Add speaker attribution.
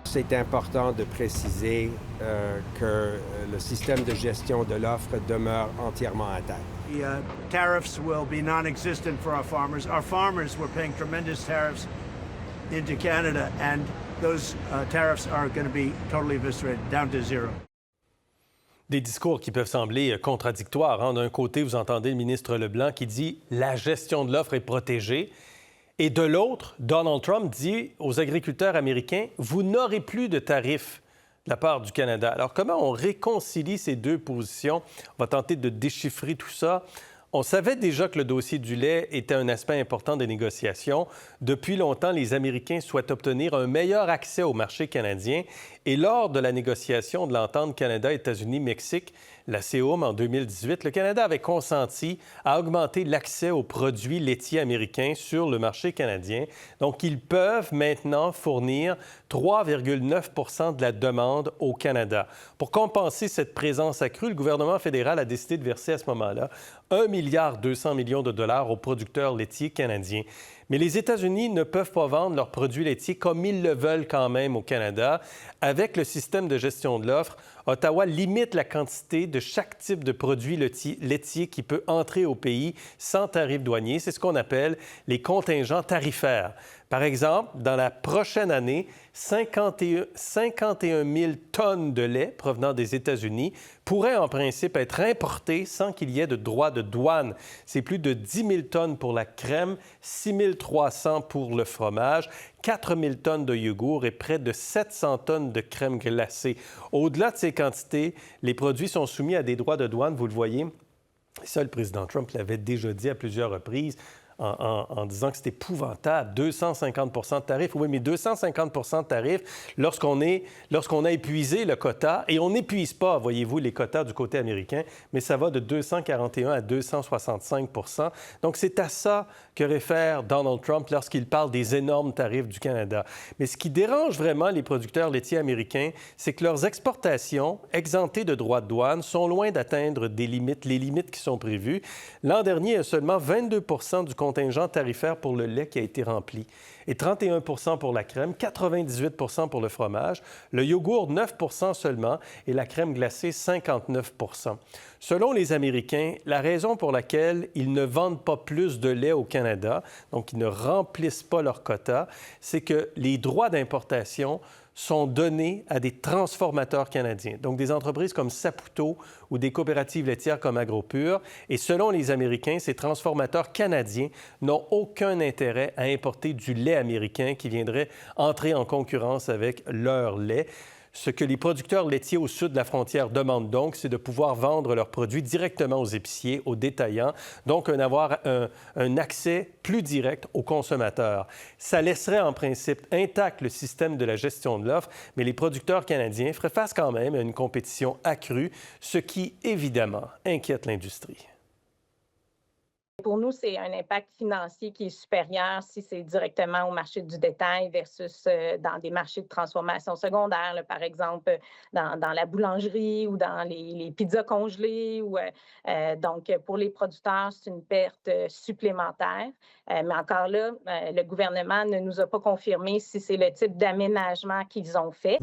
Speaker 1: C'est important de préciser que le système de gestion de l'offre demeure entièrement intact.
Speaker 2: The tariffs will be non-existent for our farmers. Our farmers were paying tremendous tariffs into Canada, and those tariffs are going to be totally eviscerated, down to zero.
Speaker 3: Des discours qui peuvent sembler contradictoires, hein. D'un côté, vous entendez le ministre Leblanc qui dit « la gestion de l'offre est protégée ». Et de l'autre, Donald Trump dit aux agriculteurs américains « vous n'aurez plus de tarifs de la part du Canada ». Alors, comment on réconcilie ces deux positions? On va tenter de déchiffrer tout ça. On savait déjà que le dossier du lait était un aspect important des négociations. Depuis longtemps, les Américains souhaitent obtenir un meilleur accès au marché canadien. Et lors de la négociation de l'entente Canada-États-Unis-Mexique, la COM en 2018, le Canada avait consenti à augmenter l'accès aux produits laitiers américains sur le marché canadien. Donc, ils peuvent maintenant fournir 3,9 de la demande au Canada. Pour compenser cette présence accrue, le gouvernement fédéral a décidé de verser à ce moment-là 1,2 milliard de dollars aux producteurs laitiers canadiens. Mais les États-Unis ne peuvent pas vendre leurs produits laitiers comme ils le veulent quand même au Canada. Avec le système de gestion de l'offre, Ottawa limite la quantité de chaque type de produit laitier qui peut entrer au pays sans tarif douanier. C'est ce qu'on appelle les contingents tarifaires. Par exemple, dans la prochaine année, 51 000 tonnes de lait provenant des États-Unis pourraient en principe être importées sans qu'il y ait de droits de douane. C'est plus de 10 000 tonnes pour la crème, 6 300 pour le fromage, 4 000 tonnes de yogourt et près de 700 tonnes de crème glacée. Au-delà de ces quantités, les produits sont soumis à des droits de douane, vous le voyez. Ça, le président Trump l'avait déjà dit à plusieurs reprises. En disant que c'est épouvantable, 250 de tarifs. Oui, mais 250 de tarifs lorsqu'on a épuisé le quota, et on n'épuise pas, voyez-vous, les quotas du côté américain, mais ça va de 241 à 265 . Donc, c'est à ça que réfère Donald Trump lorsqu'il parle des énormes tarifs du Canada. Mais ce qui dérange vraiment les producteurs laitiers américains, c'est que leurs exportations, exemptées de droits de douane, sont loin d'atteindre les limites qui sont prévues. L'an dernier, il y a seulement 22 du contingent tarifaire pour le lait qui a été rempli et 31 pour la crème, 98 pour le fromage, le yogourt 9 seulement et la crème glacée 59 . Selon les Américains, la raison pour laquelle ils ne vendent pas plus de lait au Canada, donc ils ne remplissent pas leur quota, c'est que les droits d'importation sont donnés à des transformateurs canadiens, donc des entreprises comme Saputo ou des coopératives laitières comme AgroPure. Et selon les Américains, ces transformateurs canadiens n'ont aucun intérêt à importer du lait américain qui viendrait entrer en concurrence avec leur lait. Ce que les producteurs laitiers au sud de la frontière demandent donc, c'est de pouvoir vendre leurs produits directement aux épiciers, aux détaillants, donc avoir un accès plus direct aux consommateurs. Ça laisserait en principe intact le système de la gestion de l'offre, mais les producteurs canadiens feraient face quand même à une compétition accrue, ce qui, évidemment, inquiète l'industrie.
Speaker 4: Pour nous, c'est un impact financier qui est supérieur si c'est directement au marché du détail versus dans des marchés de transformation secondaire, là, par exemple dans la boulangerie ou dans les pizzas congelées. Donc, pour les producteurs, c'est une perte supplémentaire. Mais encore là, le gouvernement ne nous a pas confirmé si c'est le type d'aménagement qu'ils ont fait.